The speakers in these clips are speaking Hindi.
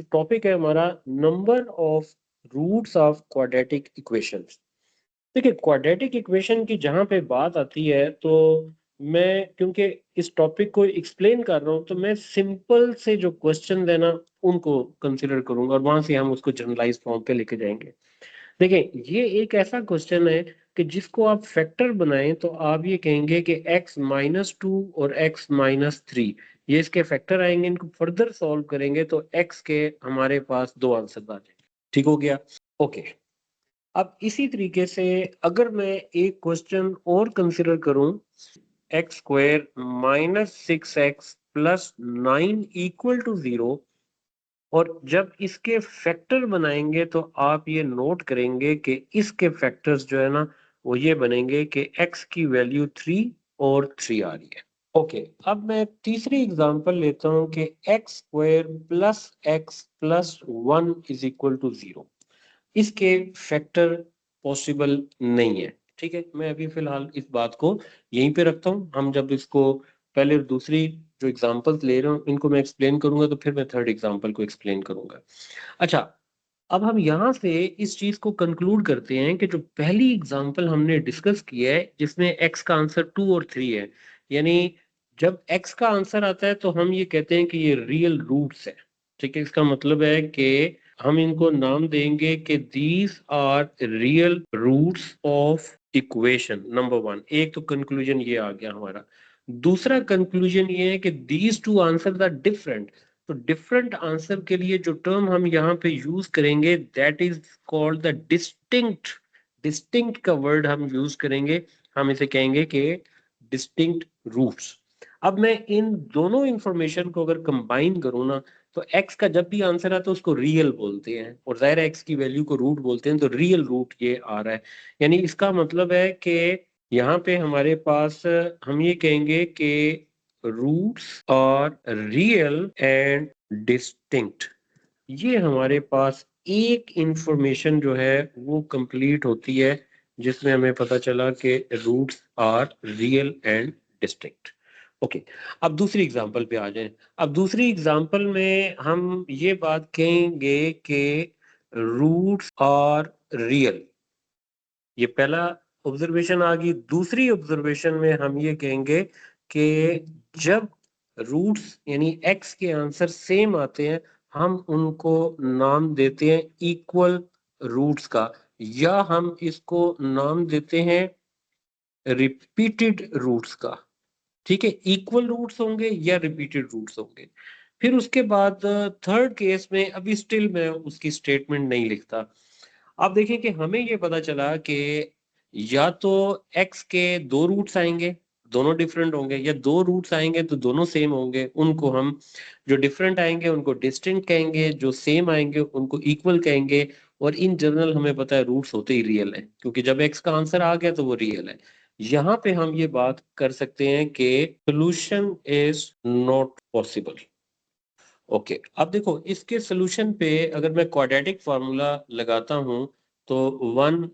टॉपिक है हमारा number of roots of quadratic equations. देखिए, क्वाड्रेटिक इक्वेशन की जहां पे बात आती है तो मैं क्योंकि इस टॉपिक को एक्सप्लेन कर रहा हूं तो मैं सिंपल से जो क्वेश्चन है ना उनको कंसिडर करूंगा और वहां से हम उसको जनरलाइज फॉर्म पे लेके जाएंगे। देखिए, ये एक ऐसा क्वेश्चन है कि जिसको आप फैक्टर बनाएं तो आप ये कहेंगे कि x-2 और x-3 ये इसके फैक्टर आएंगे। इनको फर्दर सॉल्व करेंगे तो x के हमारे पास दो आंसर आ जाएंगे। ठीक हो गया? ओके। अब इसी तरीके से अगर मैं एक क्वेश्चन और कंसिडर करूं, x² -6x + 9 = 0, और जब इसके फैक्टर बनाएंगे तो आप ये नोट करेंगे कि इसके फैक्टर्स जो है ना वो ये बनेंगे कि x की वैल्यू 3 और 3 आ रही है। ओके, अब मैं तीसरी एग्जांपल लेता हूं कि x² + x + 1 = 0। इसके फैक्टर पॉसिबल नहीं है। ठीक है, मैं अभी फिलहाल इस बात को यहीं पे रखता हूँ। हम जब इसको पहले दूसरी जो एग्जांपल्स ले रहे हूँ इनको मैं एक्सप्लेन करूंगा तो फिर मैं थर्ड एग्जांपल को एक्सप्लेन करूंगा। अच्छा, अब हम यहाँ से इस चीज को कंक्लूड करते हैं कि जो पहली एग्जांपल हमने डिस्कस किया है जिसमें x का आंसर 2 और 3 है, यानी जब x का आंसर आता है तो हम ये कहते हैं कि ये रियल रूट्स है। ठीक है, इसका मतलब है कि हम इनको नाम देंगे कि these are real roots of equation number 1। एक तो कंक्लूजन ये आ गया हमारा। दूसरा कंक्लूजन ये है कि these two answer are different. तो डिफरेंट आंसर के लिए जो टर्म हम यहाँ पे यूज करेंगे that is called the distinct. Distinct का वर्ड हम यूज करेंगे, हम इसे कहेंगे कि डिस्टिंक्ट रूट्स। अब मैं इन दोनों इंफॉर्मेशन को अगर कंबाइन करूँ ना तो x का जब भी आंसर आता है उसको रियल बोलते हैं और जाहिर x की वैल्यू को रूट बोलते हैं, तो रियल रूट ये आ रहा है। यानी इसका मतलब है कि यहाँ पे हमारे पास हम ये कहेंगे कि roots are real and distinct. ये हमारे पास एक इंफॉर्मेशन जो है वो कंप्लीट होती है जिसमें हमें पता चला कि roots are real and distinct. Okay, अब दूसरी एग्जांपल पे आ जाएं। अब दूसरी एग्जांपल में हम ये बात कहेंगे कि रूट्स आर रियल। ये पहला ऑब्जर्वेशन आ गई। दूसरी ऑब्जर्वेशन में हम ये कहेंगे कि जब रूट्स यानी x के आंसर सेम आते हैं हम उनको नाम देते हैं इक्वल रूट्स का, या हम इसको नाम देते हैं रिपीटेड रूट्स का। ठीक है, इक्वल रूट्स होंगे या रिपीटेड रूट्स होंगे। फिर उसके बाद थर्ड केस में अभी स्टिल मैं उसकी स्टेटमेंट नहीं लिखता। आप देखें कि हमें ये पता चला कि या तो x के दो रूट्स आएंगे, दोनों डिफरेंट होंगे, या दो रूट्स आएंगे तो दोनों सेम होंगे। उनको हम जो डिफरेंट आएंगे उनको डिस्टिंक्ट कहेंगे, जो सेम आएंगे उनको इक्वल कहेंगे। और इन जनरल हमें पता है रूट्स होते ही रियल है, क्योंकि जब x का आंसर आ गया तो वो रियल है। यहाँ पे हम ये बात कर सकते हैं कि solution is not possible. Okay, अब देखो इसके सोल्यूशन पे अगर मैं क्वाड्रेटिक फार्मूला लगाता हूं तो 1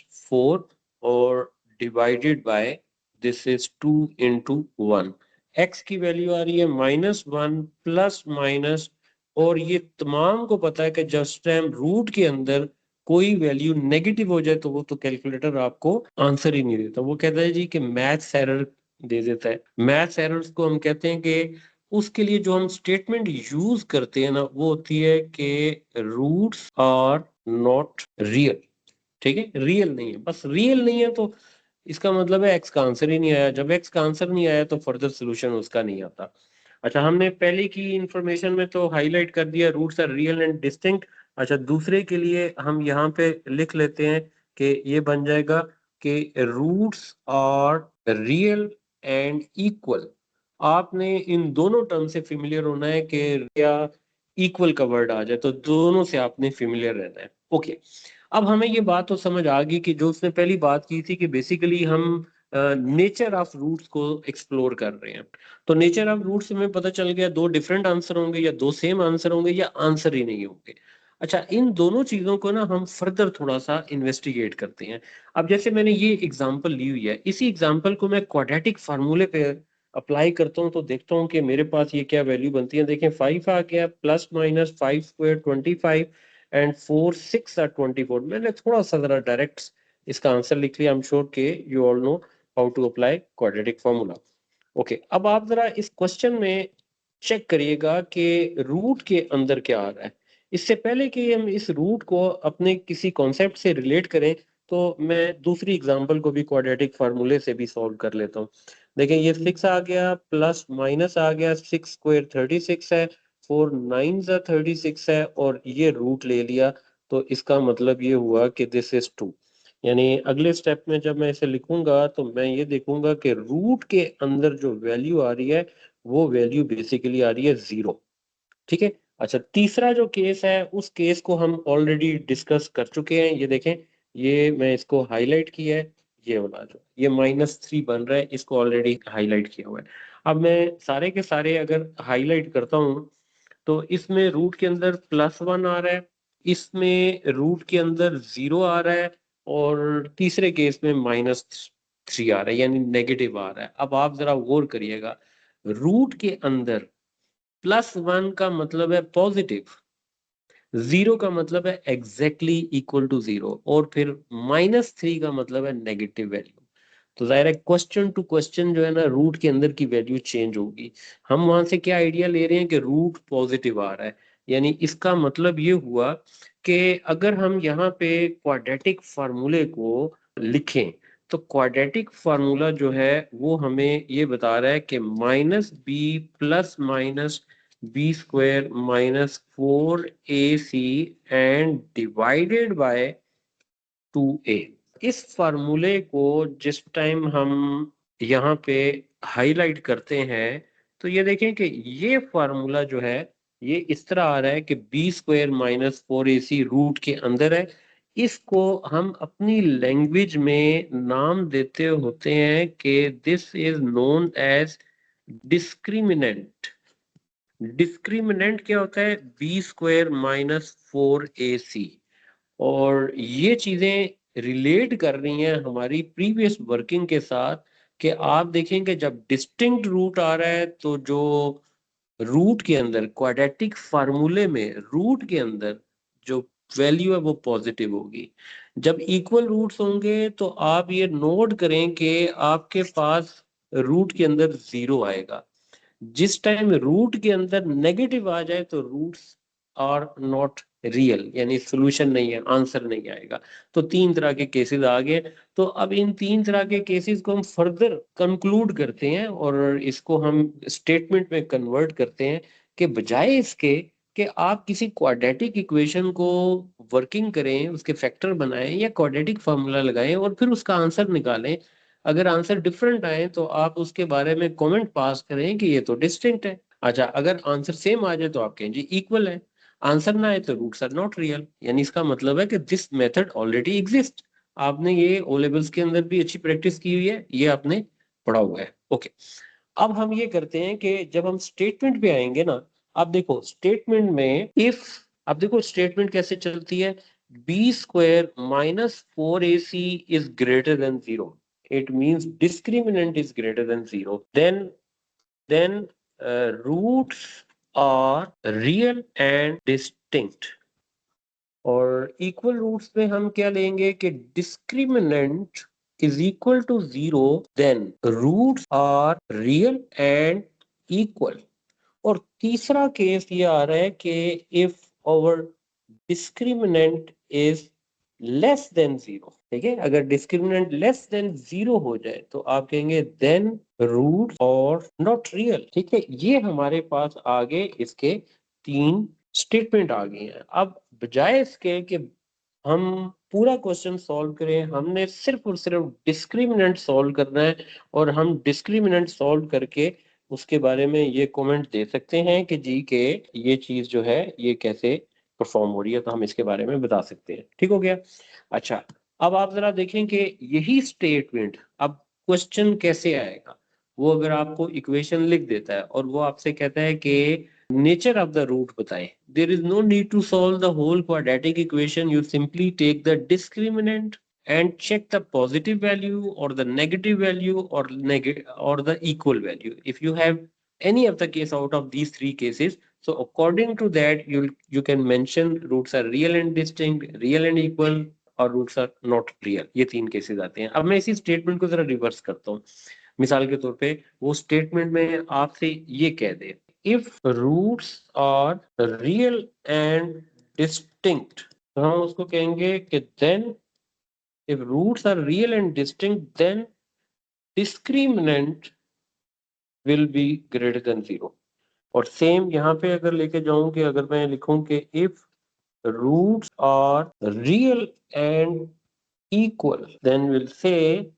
- 4 और divided by this is 2 × 1। x की वैल्यू आ रही है -1 प्लस माइनस, और ये तमाम को पता है कि जस्ट टाइम रूट के अंदर कोई वैल्यू नेगेटिव हो जाए तो वो तो कैलकुलेटर आपको आंसर ही नहीं देता, वो कहता है जी कि मैथ्स एरर दे देता है। मैथ्स एरर्स को हम कहते हैं कि उसके लिए जो हम स्टेटमेंट यूज करते हैं ना वो होती है कि रूट्स आर नॉट रियल। ठीक है, रियल नहीं है, बस रियल नहीं है तो इसका मतलब है एक्स का आंसर ही नहीं आया। जब एक्स का आंसर नहीं आया तो फर्दर सोल्यूशन उसका नहीं आता। अच्छा, हमने पहले की इंफॉर्मेशन में तो हाईलाइट कर दिया roots are real and distinct. अच्छा, दूसरे के लिए हम यहाँ पे लिख लेते हैं कि ये बन जाएगा कि roots are real and equal. आपने इन दोनों टर्म से फेमिलियर होना है कि या इक्वल का वर्ड आ जाए तो दोनों से आपने फेमिलियर रहना है। ओके, अब हमें ये बात तो समझ आ गई कि जो उसने पहली बात की थी कि बेसिकली हम नेचर ऑफ रूट्स को एक्सप्लोर कर रहे हैं। तो नेचर ऑफ रूट्स में पता चल गया दो डिफरेंट आंसर होंगे, या दो सेम आंसर होंगे, या आंसर ही नहीं होंगे। अच्छा, इन दोनों चीजों को ना हम फर्दर थोड़ा सा इन्वेस्टिगेट करते हैं। अब जैसे मैंने ये एग्जांपल ली हुई है, इसी एग्जांपल को मैं क्वाड्रेटिक फार्मूले पे अप्लाई करता हूँ तो देखता हूँ कि मेरे पास ये क्या वैल्यू बनती है। देखें 5 आ गया, plus minus 5 square 25 and 4 6 are 24। मैंने थोड़ा सा जरा डायरेक्ट इसका आंसर लिख लिया। आई एम श्योर के you all know how to apply quadratic formula. Okay, अब आप जरा इस क्वेश्चन में चेक करिएगा कि रूट के अंदर क्या आ रहा है। इससे पहले कि हम इस रूट को अपने किसी कॉन्सेप्ट से रिलेट करें, तो मैं दूसरी एग्जांपल को भी क्वाड्रेटिक फार्मूले से भी सॉल्व कर लेता हूँ। देखें ये 6 आ गया, प्लस माइनस आ गया, 6 स्क्वायर 36 है, 4 9 36 है, और ये रूट ले लिया। तो इसका मतलब ये हुआ कि दिस इज 2। यानी अगले स्टेप में जब मैं इसे लिखूंगा तो मैं ये देखूंगा कि रूट के अंदर जो वैल्यू आ रही है वो वैल्यू बेसिकली आ रही है 0। ठीक है। अच्छा, तीसरा जो केस है उस केस को हम ऑलरेडी डिस्कस कर चुके हैं। ये देखें, ये मैं इसको हाईलाइट किया है, ये वाला जो ये -3 बन रहा है, इसको ऑलरेडी हाईलाइट किया हुआ है। अब मैं सारे के सारे अगर हाईलाइट करता हूँ तो इसमें रूट के अंदर +1 आ रहा है, इसमें रूट के अंदर 0 आ रहा है, और तीसरे केस में -3 आ रहा है, यानी नेगेटिव आ रहा है। अब आप जरा गौर करिएगा, रूट के अंदर +1 का मतलब है पॉजिटिव, 0 का मतलब है एग्जैक्टली इक्वल टू 0, और फिर -3 का मतलब है नेगेटिव वैल्यू। तो जाहिर है क्वेश्चन टू क्वेश्चन जो है ना, रूट के अंदर की वैल्यू चेंज होगी। हम वहां से क्या आइडिया ले रहे हैं कि रूट पॉजिटिव आ रहा है, यानी इसका मतलब ये हुआ कि अगर हम यहाँ पे क्वाड्रेटिक फार्मूले को लिखें तो क्वाड्रेटिक फार्मूला जो है वो हमें ये बता रहा है कि -b plus minus b square -4ac and divided by 2a। इस फार्मूले को जिस टाइम हम यहाँ पे हाईलाइट करते हैं तो ये देखें कि ये फार्मूला जो है ये इस तरह आ रहा है कि b² -4ac रूट के अंदर है। इसको हम अपनी लैंग्वेज में नाम देते होते हैं कि this is known as discriminant. Discriminant क्या होता है? b² -4ac। और ये चीजें रिलेट कर रही हैं हमारी प्रीवियस वर्किंग के साथ, कि आप देखेंगे जब डिस्टिंक्ट रूट आ रहा है तो जो रूट के अंदर क्वाड्रेटिक फार्मूले में रूट के अंदर जो वैल्यू है वो पॉजिटिव होगी। जब इक्वल रूट्स होंगे तो आप ये नोट करें कि आपके पास रूट के अंदर 0 आएगा। जिस टाइम रूट के अंदर नेगेटिव आ जाए तो रूट्स आर नॉट रियल, यानी सोल्यूशन नहीं है, आंसर नहीं आएगा। तो 3 तरह के केसेस आ गए। तो अब इन 3 तरह के केसेस को हम फर्दर कंक्लूड करते हैं और इसको हम स्टेटमेंट में कन्वर्ट करते हैं कि बजाय इसके कि आप किसी क्वाड्रेटिक इक्वेशन को वर्किंग करें, उसके फैक्टर बनाएं या क्वाड्रेटिक फार्मूला लगाएं और फिर उसका आंसर निकालें, अगर आंसर डिफरेंट आए तो आप उसके बारे में कमेंट पास करें कि ये तो डिस्टिंक्ट है। अच्छा, अगर आंसर सेम आ जाए तो आप कहें जी इक्वल है। आंसर ना आए तो रूट्स आर नॉट रियल, यानी इसका मतलब है कि दिस मेथड ऑलरेडी एग्जिस्ट। आपने ये ओ लेवल्स के अंदर भी अच्छी प्रैक्टिस की हुई है, ये आपने पढ़ा हुआ है। ओके, अब हम ये करते हैं कि जब हम स्टेटमेंट पे आएंगे ना, आप देखो स्टेटमेंट में इफ, आप देखो स्टेटमेंट कैसे चलती है, b² -4ac is greater than 0, it means discriminant is greater than 0, then roots are real and distinct। और इक्वल रूट्स में हम क्या लेंगे कि discriminant is equal to 0, then roots are real and equal. और तीसरा केस ये आ रहा है कि if our discriminant is less than 0, ठीक है, अगर डिस्क्रिमिनेंट लेस देन 0 हो जाए तो आप कहेंगे देन रूट और नॉट रियल। ठीक है, ये हमारे पास आगे इसके 3 स्टेटमेंट आ गए हैं। अब बजाय इसके कि हम पूरा क्वेश्चन सॉल्व करें, हमने सिर्फ और सिर्फ डिस्क्रिमिनेंट सॉल्व करना है, और हम डिस्क्रिमिनेंट सॉल्व करके उसके बारे में ये कमेंट दे सकते हैं कि जी के ये चीज जो है ये कैसे परफॉर्म हो रही है, तो हम इसके बारे में बता सकते हैं। ठीक हो गया। अच्छा, अब आप जरा देखें कि यही स्टेटमेंट अब क्वेश्चन कैसे आएगा। वो अगर आपको इक्वेशन लिख देता है और वो आपसे कहता है कि नेचर ऑफ द रूट बताएं, there is no need to solve the whole quadratic equation, you simply take the discriminant and check the positive value or the negative value or the equal value. If you have any of the case out of these three cases, so according to that you can mention roots are real and distinct, real and equal, और रूट्स आर नॉट रियल. ये तीन केसेस आते हैं. अब मैं इसी स्टेटमेंट को जरा रिवर्स करता हूँ. मिसाल के तौर पे वो स्टेटमेंट में आपसे ये कह दे, if roots are real and distinct, तो हम उसको कहेंगे कि then if roots are real and distinct, then discriminant will be greater than 0. और सेम यहाँ पे अगर लेके जाऊं कि अगर मैं लिखूं कि if roots are real and equal, then we'll say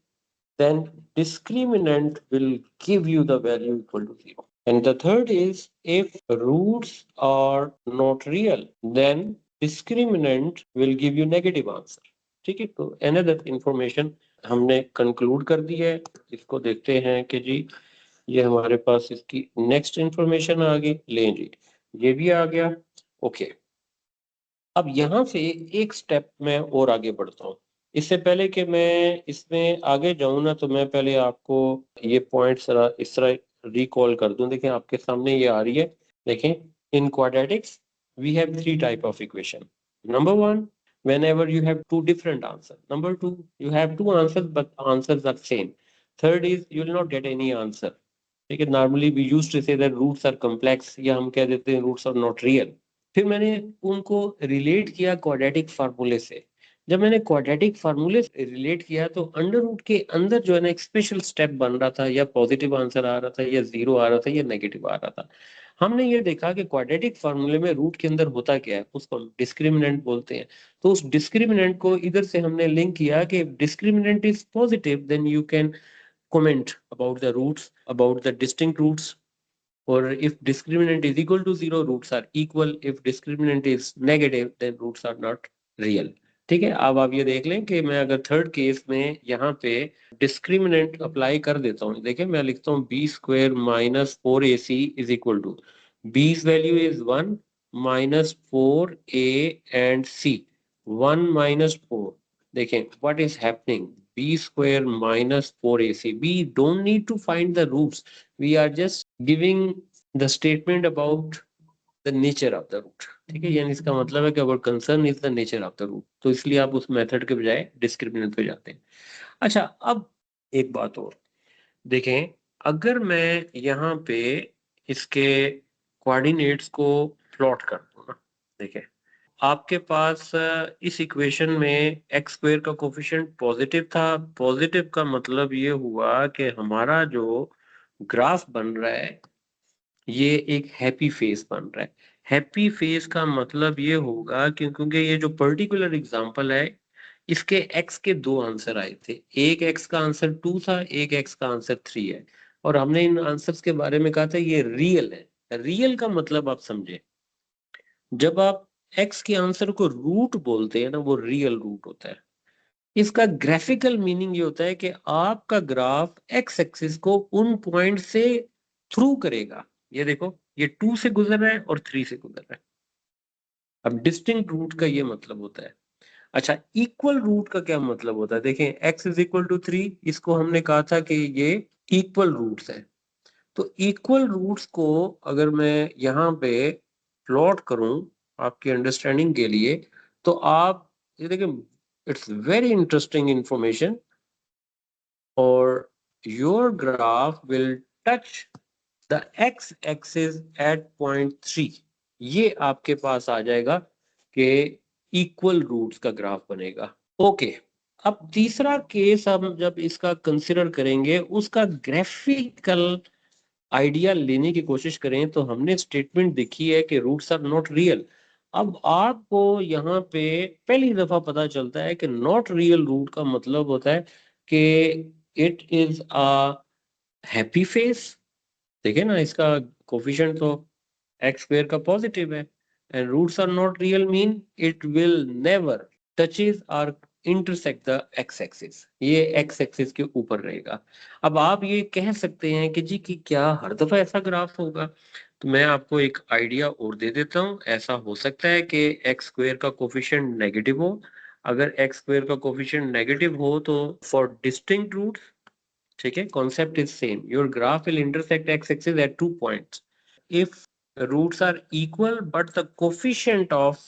then discriminant will give you the value equal to 0. And the third is if roots are not real, then discriminant will give you negative answer. ठीक है, तो अनदर इंफॉर्मेशन हमने कंक्लूड कर दी है. इसको देखते हैं कि जी ये हमारे पास इसकी नेक्स्ट इंफॉर्मेशन आ गई. लें जी, ये भी आ गया. ओके, अब यहाँ से एक स्टेप में और आगे बढ़ता हूँ. इससे पहले कि मैं इसमें आगे जाऊं ना, तो मैं पहले आपको ये पॉइंट्स इस तरह रिकॉल कर दूं. देखें आपके सामने ये आ रही है. देखें, इन quadratics we have three type of equation. Number one, whenever you have two different answers. Number two, you have two answers but answers are same. Third is you will not get any answer. ठीक है, normally we used to say that roots are complex, या हम कह देते हैं roots are not real. फिर मैंने उनको रिलेट किया क्वाड्रेटिक फार्मूले से. जब मैंने क्वाड्रेटिक फार्मूले से रिलेट किया तो अंडर रूट के अंदर जो है ना एक स्पेशल स्टेप बन रहा था, या पॉजिटिव आंसर आ रहा था, या जीरो आ रहा था, या नेगेटिव आ रहा था. हमने ये देखा कि क्वाड्रेटिक फार्मूले में रूट के अंदर होता क्या है, उसको डिस्क्रिमिनेंट बोलते हैं. तो उस डिस्क्रिमिनेंट को इधर से हमने लिंक किया कि discriminant is positive, then you can comment about the roots, about the distinct roots, or if discriminant is equal to 0, roots are equal. If discriminant is negative, then roots are not real. ठीक है, अब आप ये देख लें कि मैं अगर थर्ड केस में यहाँ पे डिस्क्रिमिनेंट अप्लाई कर देता हूँ. देखिए मैं लिखता हूँ B square minus 4ac is equal to बी's value is 1 minus 4a and c 1 minus 4. देखें what is happening, b square minus 4ac. We don't need to find the roots. We are just giving the statement about the nature of the root. ठीक है, यानी इसका मतलब है कि our concern is the nature of the root. तो इसलिए आप उस मेथड के बजाय डिस्क्रिमिनेंट पे जाते हैं. अच्छा, अब एक बात और देखें, अगर मैं यहाँ पे इसके कोऑर्डिनेट्स को प्लॉट कर दूं ना, देखें आपके पास इस इक्वेशन में एक्स स्क्वायर का कोफिशिएंट पॉजिटिव था. पॉजिटिव का मतलब ये हुआ कि हमारा जो ग्राफ बन रहा है ये एक हैप्पी फेस बन रहा है. हैप्पी फेस का मतलब ये होगा क्योंकि ये जो पर्टिकुलर एग्जांपल है इसके एक्स के दो आंसर आए थे. एक एक्स का आंसर 2 था, एक एक्स का आंसर 3 है. और हमने इन आंसर्स के बारे में कहा था ये रियल है. रियल का मतलब आप समझे, जब आप एक्स के आंसर को रूट बोलते हैं ना, वो रियल रूट होता है. इसका ग्राफिकल मीनिंग ये होता है कि आपका ग्राफ एक्स एक्सिस को उन पॉइंट से थ्रू करेगा. ये देखो, ये 2 से गुजर रहा है और 3 से गुजर रहा है. अब डिस्टिंक्ट रूट का ये मतलब होता है. अच्छा, इक्वल रूट का क्या मतलब होता है? देखें, x इज इक्वल टू 3, इसको हमने कहा था कि ये इक्वल रूट्स है. तो इक्वल रूट्स को अगर मैं यहाँ पे प्लॉट करूं आपकी अंडरस्टैंडिंग के लिए, तो आप ये देखें, इट्स वेरी इंटरेस्टिंग इंफॉर्मेशन. और your graph will touch the x axis at point 3. ये आपके पास आ जाएगा कि इक्वल रूट्स का ग्राफ बनेगा. ओके, अब तीसरा केस हम जब इसका कंसिडर करेंगे, उसका ग्राफिकल आइडिया लेने की कोशिश करें, तो हमने स्टेटमेंट देखी है कि रूट्स आर नॉट रियल. अब आपको यहाँ पे पहली दफा पता चलता है कि नॉट रियल रूट का मतलब होता है कि it is a happy face. देखिए ना, इसका कोफिशिएंट तो एक्स स्क्वायर का पॉजिटिव है. And roots are not real mean it will never touches और इंटरसेक्ट द एक्स एक्सिस. ये एक्स एक्सिस के ऊपर रहेगा. अब आप ये कह सकते हैं कि जी कि क्या हर दफा ऐसा ग्राफ होगा? तो मैं आपको एक आइडिया और दे देता हूँ. ऐसा हो सकता है कि एक्स स्क्वायर का कोफिशिएंट नेगेटिव हो अगर एक्स स्क्वायर का कोफिशिएंट नेगेटिव हो तो फॉर डिस्टिंक्ट रूट्स, ठीक है, concept is same. Your graph will intersect x-axis at 2 points. If the roots are equal but the coefficient of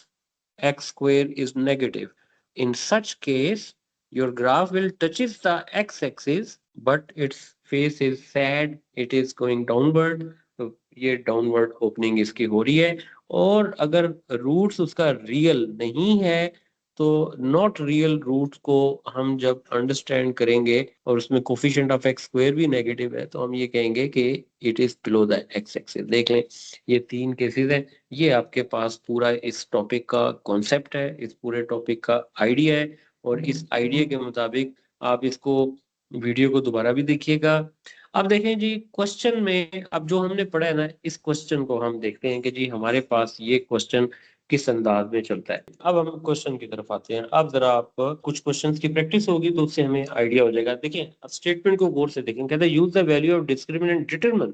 x square is negative, in such case your graph will touches the x-axis but its face is sad, it is going downward. तो ये डाउनवर्ड ओपनिंग इसकी हो रही है। और अगर रूट्स उसका रियल नहीं है तो नॉट रियल रूट को हम जब अंडरस्टैंड करेंगे और उसमें कोफिशिएंट ऑफ एक्स स्क्वायर भी नेगेटिव है तो हम ये कहेंगे कि it is below the x axis. देख लें, ये 3 केसेस हैं। ये आपके पास पूरा इस टॉपिक का कॉन्सेप्ट है, इस पूरे टॉपिक का आइडिया है, और इस आइडिया के मुताबिक आप इसको वीडियो को दोबारा भी देखिएगा। अब देखें जी, क्वेश्चन में अब जो हमने पढ़ा है ना, इस क्वेश्चन को हम देखते हैं कि जी हमारे पास ये क्वेश्चन किस अंदाज में चलता है। अब हम क्वेश्चन की तरफ आते हैं। अब जरा आप कुछ क्वेश्चंस की प्रैक्टिस होगी तो उससे हमें आइडिया हो जाएगा। देखिए, स्टेटमेंट को गौर से देखें। कहता है use the value of discriminant determine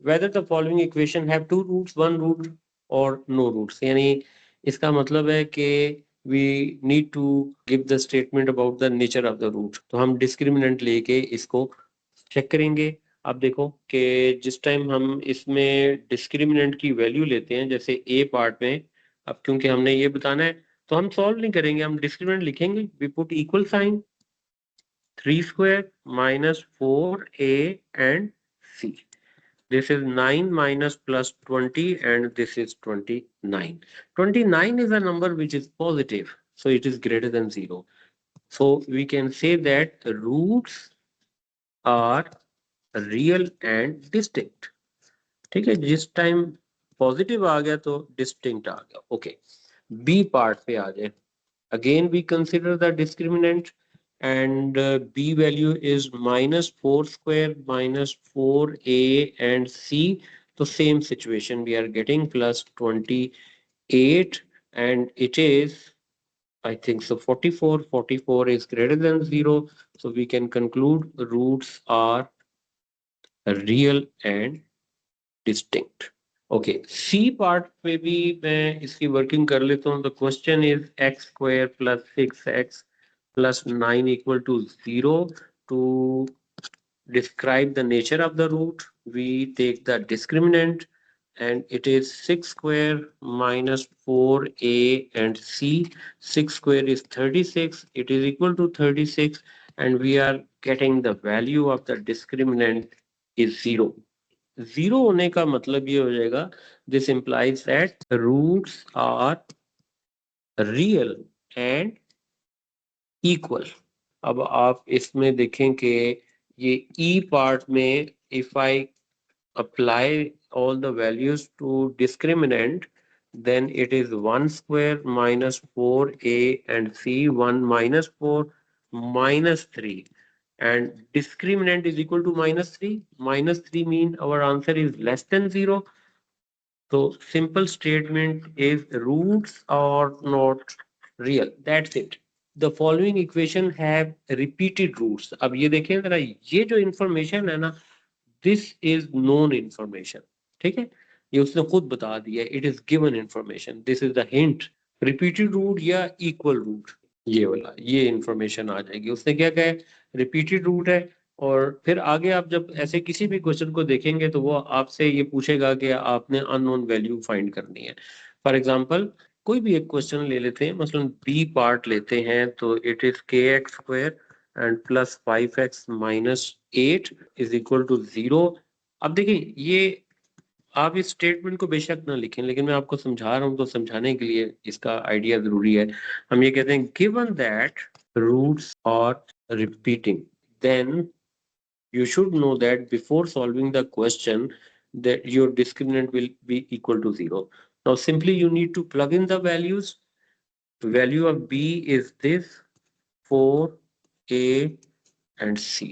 whether the following equation have 2 roots, 1 root और नो रूट्स। यानी इसका मतलब है कि we need to give the statement about the nature of the root. तो हम डिस्क्रिमिनेंट लेके इसको चेक करेंगे। अब देखो कि जिस टाइम हम इसमें डिस्क्रिमिनेंट की वैल्यू लेते हैं, जैसे ए पार्ट में, अब क्योंकि हमने ये बताना है तो हम सॉल्व नहीं करेंगे, हम डिस्क्रिमिनेंट लिखेंगे। We put equal sign 3 square minus 4a and c. This is 9 minus plus 20 and this is 29. 29 is a number which is positive, so it is greater than 0. So we can say that the roots are real and distinct. ठीक है, जिस टाइम पॉजिटिव आ गया तो डिस्टिंक्ट आ गया। ओके, बी पार्ट पे आ जाए। Again we consider the discriminant and b value is minus 4 square minus 4a and c. So same situation we are getting plus 28 and it is, I think so, 44. 44 is greater than 0, so we can conclude roots are real and distinct. Okay, C part पे भी मैं इसकी वर्किंग कर लेता हूँ। The question is x square plus 6x plus 9 equal to 0। To describe the nature of the root, we take the discriminant and it is 6 square minus 4a and c. 6 square is 36, it is equal to 36 and we are getting the value of the discriminant is 0। Zero होने का मतलब ये हो जाएगा, this implies that roots are real and equal. अब आप इसमें देखें कि ये ई पार्ट में if I apply all the values to discriminant, then it is 1 square minus 4a and c, 1 minus 4 minus 3, and discriminant is equal to minus 3. Minus 3 mean our answer is less than 0. So simple statement is roots are not real. That's it. The following equation have repeated roots. अब ये देखें जरा, ये जो information है ना, this is known information। ठीक है, ये उसने खुद बता दिया, it is given information, this is the hint। repeated root या equal root, ये वाला, ये information आ जाएगी। उसने क्या कहा, repeated root है। और फिर आगे आप जब ऐसे किसी भी क्वेश्चन को देखेंगे तो वो आपसे ये पूछेगा कि आपने अननोन वैल्यू फाइंड करनी है। फॉर एग्जांपल कोई भी एक क्वेश्चन ले लेते हैं, मसलन बी पार्ट लेते हैं, तो it is k x square and plus 5x minus 8 is equal to 0। अब देखिए, ये आप इस स्टेटमेंट को बेशक ना लिखें, लेकिन मैं आपको समझा रहा हूं तो समझाने के लिए इसका आइडिया जरूरी है। हम ये कहते हैं given that roots are repeating, then you should know that before solving the question that your discriminant will be equal to 0. Now simply you need to plug in the values. The value of b is this 4a and c।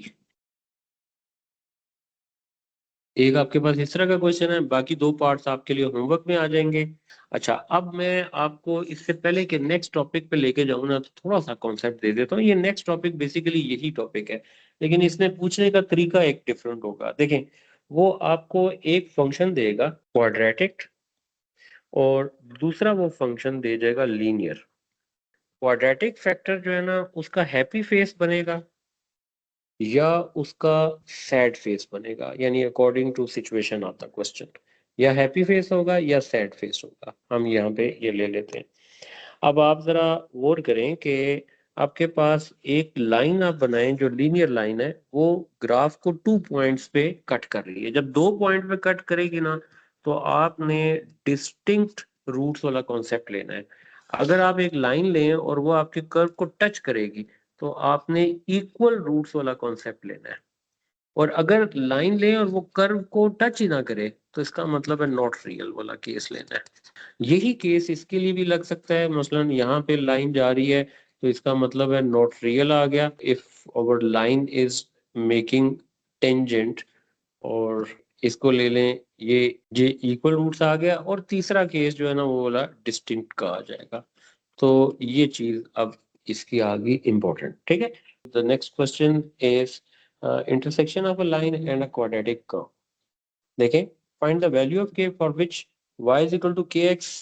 एक आपके पास इस तरह का क्वेश्चन है, बाकी 2 पार्ट्स आपके लिए होमवर्क में आ जाएंगे। अच्छा, अब मैं आपको इससे पहले कि नेक्स्ट टॉपिक पे लेके जाऊं ना, तो थोड़ा सा कॉन्सेप्ट दे देता हूँ। ये नेक्स्ट टॉपिक बेसिकली यही टॉपिक है, लेकिन इसमें पूछने का तरीका एक डिफरेंट होगा। देखें, वो आपको एक फंक्शन देगा क्वाड्रेटिक और दूसरा वो फंक्शन दे जाएगा लीनियर। क्वाड्रेटिक फैक्टर जो है ना उसका हैप्पी फेस बनेगा या उसका सैड फेस बनेगा, यानी अकॉर्डिंग टू सिचुएशन आता क्वेश्चन, या हैप्पी फेस होगा या सैड फेस होगा, हम यहाँ पे ये ले लेते हैं। अब आप जरा गौर करें कि आपके पास एक लाइन आप बनाएं जो लीनियर लाइन है, वो ग्राफ को 2 पॉइंट्स पे कट कर रही है। जब 2 पॉइंट पे कट करेगी ना तो आपने डिस्टिंक्ट रूट्स वाला कॉन्सेप्ट लेना है। अगर आप एक लाइन लें और वो आपके कर्व को टच करेगी तो आपने इक्वल रूट्स वाला कॉन्सेप्ट लेना है। और अगर लाइन लें और वो कर्व को टच ही ना करे तो इसका मतलब है नॉट रियल वाला केस लेना है। यही केस इसके लिए भी लग सकता है, मसलन यहाँ पे लाइन जा रही है तो इसका मतलब है नॉट रियल आ गया if our line is making tangent, और इसको ले लें ये इक्वल रूट्स आ गया, और तीसरा केस जो है ना वो वाला डिस्टिंक्ट का आ जाएगा। तो ये चीज अब इसकी आ गई इंपॉर्टेंट, ठीक है। The next question is intersection of a line and a quadratic curve. देखें, find the value of k for which y is equal to kx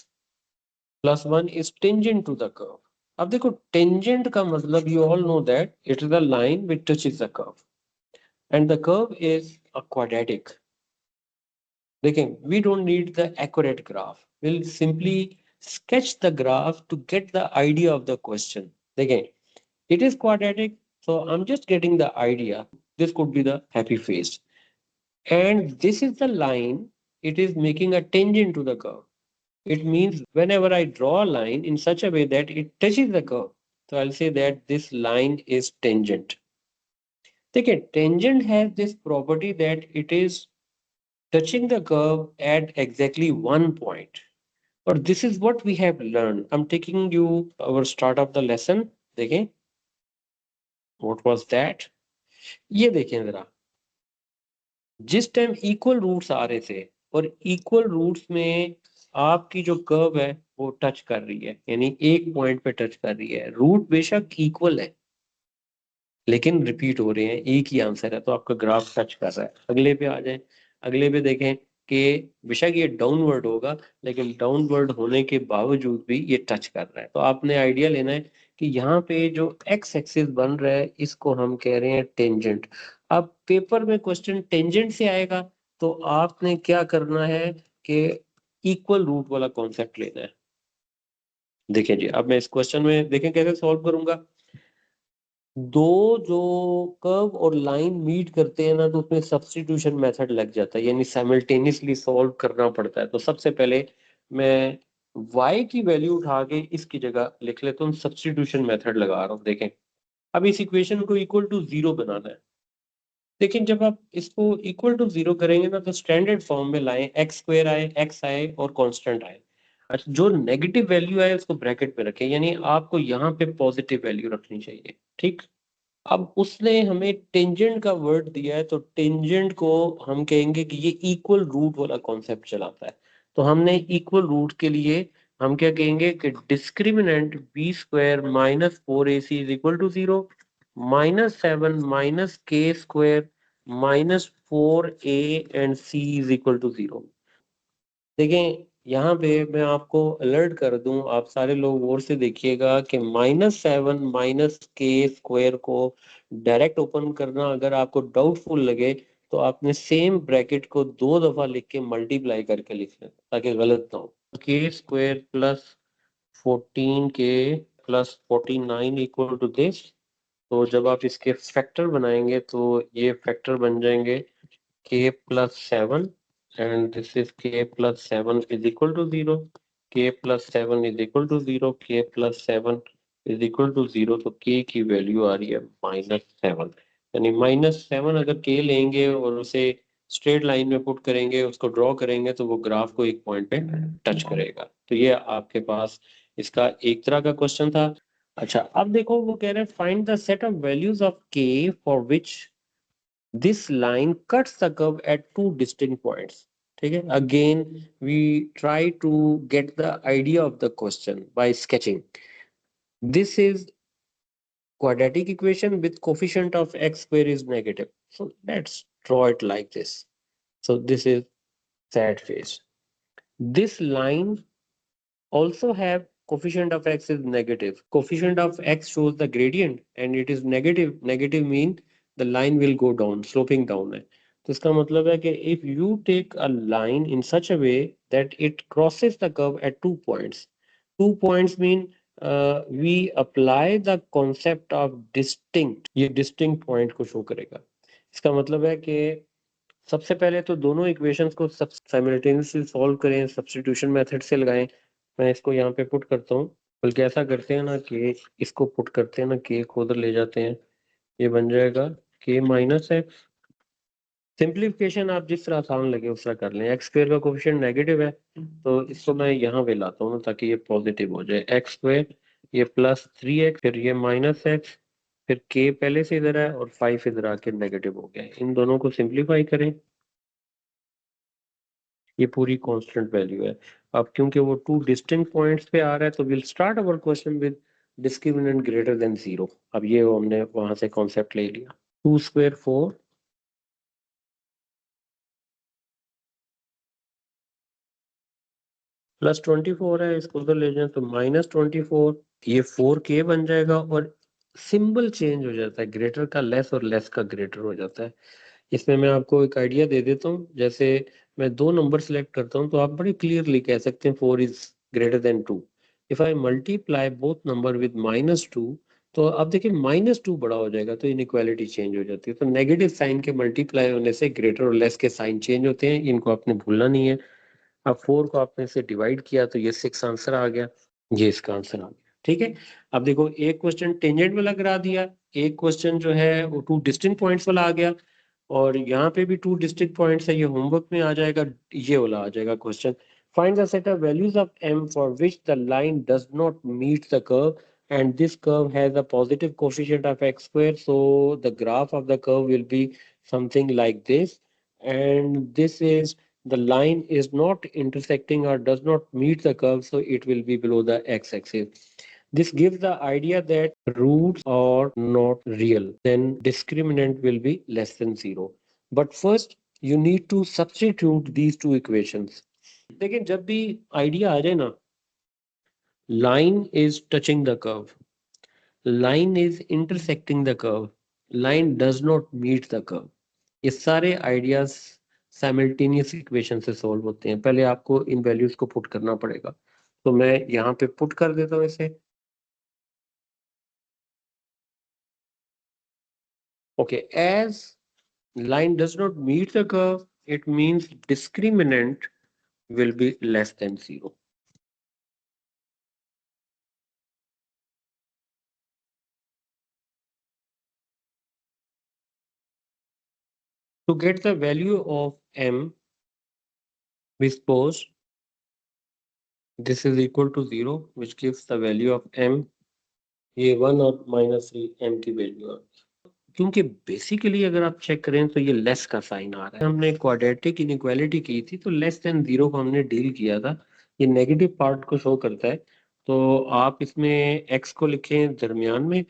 plus 1 is tangent to the curve. अब देखो, टेंजेंट का मतलब you all know that it is the line which touches the curve and the curve is a quadratic. देखें, we don't need the accurate graph, we'll simply sketch the graph to get the idea of the question. देखें, it is quadratic, so I'm just getting the idea. This could be the happy face, and this is the line. It is making a tangent to the curve. It means whenever I draw a line in such a way that it touches the curve, so I'll say that this line is tangent. देखिए, tangent has this property that it is touching the curve at exactly one point. Or this is what we have learned. I'm taking you our start of the lesson. देखें, what was that? ये देखें जरा, जिस टाइम इक्वल रूट्स आ रहे थे और इक्वल रूट्स में आपकी जो कर्व है वो टच कर रही है, यानी एक पॉइंट पे टच कर रही है, रूट बेशक इक्वल है लेकिन रिपीट हो रहे हैं, एक ही आंसर है, तो आपका ग्राफ टच कर रहा है। अगले पे आ जाए, अगले पे देखें कि बेशक ये डाउनवर्ड होगा लेकिन डाउनवर्ड होने के बावजूद भी ये टच कर रहा है। तो आपने आइडिया लेना है कि यहाँ पे जो एक्स एक्सिस बन रहा है इसको हम कह रहे हैं टेंजेंट। अब पेपर में क्वेश्चन टेंजेंट से आएगा तो आपने क्या करना है कि इक्वल रूट वाला कॉन्सेप्ट लेना है। देखिए जी, अब मैं इस क्वेश्चन में देखें कैसे सॉल्व करूंगा। दो जो कर्व और लाइन मीट करते हैं ना तो उसमें सब्स्टिट्यूशन मेथड लग जाता है, यानी साइमल्टेनियसली सॉल्व करना पड़ता है। तो सबसे पहले मैं y की वैल्यू उठा के इसकी जगह लिख लेता हूँ, सब्स्टिट्यूशन मेथड लगा रहा हूँ। देखें, अब इस इक्वेशन को इक्वल टू जीरो बनाना है। लेकिन जब आप इसको इक्वल टू जीरो करेंगे ना तो स्टैंडर्ड फॉर्म में लाएं, एक्स स्क्वायर आए, एक्स आए और कांस्टेंट आए। अच्छा, जो नेगेटिव वैल्यू आए उसको ब्रैकेट में रखें, यानी आपको यहाँ पे पॉजिटिव वैल्यू रखनी चाहिए, ठीक। अब उसने हमें टेंजेंट का वर्ड दिया है तो टेंजेंट को हम कहेंगे कि ये इक्वल रूट वाला कॉन्सेप्ट चलाता है। तो हमने इक्वल रूट के लिए हम क्या कहेंगे कि discriminant B square minus 4ac is equal to 0, -7 minus k square minus 4a and c is equal to 0। देखें, यहाँ पे मैं आपको अलर्ट कर दूं, आप सारे लोग गौर से देखिएगा कि -7 माइनस के स्क्वायर को डायरेक्ट ओपन करना अगर आपको डाउटफुल लगे तो आपने सेम ब्रैकेट को 2 दफा लिख के मल्टीप्लाई करके लिखना ताकि गलत ना हो। K square plus 14k plus 49 equal to this. तो जब आप इसके फैक्टर बनाएंगे तो ये फैक्टर बन जाएंगे k plus 7, and this is k plus 7 is equal to 0, k plus 7 is equal to 0, k plus 7 is equal to 0। तो k की वैल्यू आ रही है -7, यानी -7 अगर k लेंगे और उसे स्ट्रेट लाइन में पुट करेंगे, उसको ड्रॉ करेंगे तो वो ग्राफ को एक पॉइंट पे टच करेगा। तो ये आपके पास इसका एक तरह का क्वेश्चन था। अच्छा, अब देखो वो कह रहे हैं find the set of values of k for which this line cuts the curve at two distinct points। ठीक है, again we try to get the idea of the question by sketching। This is quadratic equation with coefficient of x square is negative, so let's draw it like this। So this is sad face, this line also have coefficient of x is negative. Coefficient of x shows the gradient and it is negative. Negative mean the line will go down, sloping down है. तो इसका मतलब है कि if you take a line in such a way that it crosses the curve at 2 points. 2 points mean we apply the concept of distinct. ये distinct point को show करेगा. इसका मतलब है कि सबसे पहले तो दोनों इक्वेशंस को साइमल्टेनियसली सॉल्व करें, सब्स्टिट्यूशन मेथड से लगाएं. मैं इसको यहाँ पे पुट करता हूँ. बल्कि ऐसा करते हैं ना कि इसको पुट करते हैं ना, के को उधर ले जाते हैं. ये बन जाएगा के माइनस एक्स. सिंप्लीफिकेशन आप जिस तरह आसान लगे उस तरह कर लें. एक्स स्क्वायर का कोफिशिएंट नेगेटिव है तो इसको मैं यहाँ पे लाता हूँ ताकि ये पॉजिटिव हो जाए. एक्स स्क्वायर ये प्लस 3x, फिर ये माइनस एक्स, फिर के पहले से इधर है और 5 इधर आके नेगेटिव हो गया. इन दोनों को सिंप्लीफाई करें. ये पूरी कांस्टेंट वैल्यू है. अब क्योंकि वो टू डिस्टिंक्ट पॉइंट्स पे आ रहा है तो will start our question with discriminant greater than 0. अब ये हमने वहां से कॉन्सेप्ट ले लिया. 2 स्क्वायर 4 प्लस 24 है, इसको उधर ले जाए तो माइनस 24. ये 4k बन जाएगा और सिंबल चेंज हो जाता है. ग्रेटर का लेस और लेस का ग्रेटर हो जाता है. इसमें मैं आपको एक आइडिया दे देता हूँ. जैसे मैं दो नंबर सेलेक्ट करता हूँ तो आप बड़ी क्लियरली कह सकते हैं 4 is greater than 2. If I multiply both number with -2 तो आप देखिए -2 बड़ा हो जाएगा तो इनइक्वालिटी चेंज हो जाती है. तो नेगेटिव साइन के मल्टीप्लाई होने से ग्रेटर और लेस के साइन चेंज होते हैं. इनको आपने भूलना नहीं है. अब 4 को आपने से डिवाइड किया तो ये 6 आंसर आ गया. ये इसका आंसर आ गया. ठीक है. अब देखो एक क्वेश्चन टेंजेंट वाला करा दिया, एक क्वेश्चन जो है वो टू डिस्टिंक्ट पॉइंट्स वाला आ गया और यहाँ पे भी टू डिस्टिंक्ट पॉइंट्स है. ये होमवर्क में आ जाएगा. ये वाला आ जाएगा question. Find the set of values of m for which the line does not meet the curve and this curve has a positive coefficient of x square, so the graph of the curve will be something like this. And this is the line is not intersecting or does not meet the curve, so it will be below the x-axis. This gives the idea that roots are not real, then discriminant will be less than 0. But first you need to substitute these two equations. लेकिन जब भी आइडिया आ जाए ना, line is touching the curve, line is intersecting the curve, line does not meet the curve, ये सारे आइडियाज साइमल्टेनियस इक्वेशन से सॉल्व होते हैं. पहले आपको इन वैल्यूज को पुट करना पड़ेगा. तो मैं यहाँ पे पुट कर देता हूँ इसे. Okay. As line does not meet the curve, it means discriminant will be less than 0. To get the value of m, we suppose this is equal to 0, which gives the value of m. ये 1 और -3 m की वैल्यू है. क्योंकि बेसिकली अगर आप चेक करें तो ये लेस का साइन आ रहा है. हमने क्वाड्रेटिक इनइक्वालिटी की थी तो लेस देन 0 को हमने डील किया था. ये नेगेटिव पार्ट को शो करता है. तो आप इसमें x को लिखें दरमियान में,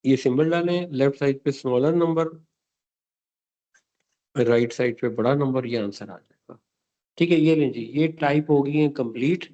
ये सिंबल डालें, लेफ्ट साइड पे स्मॉलर नंबर, राइट साइड पे बड़ा नंबर, ये आंसर आ जाएगा. ठीक है. ये लीजिए, ये टाइप होगी कंप्लीट.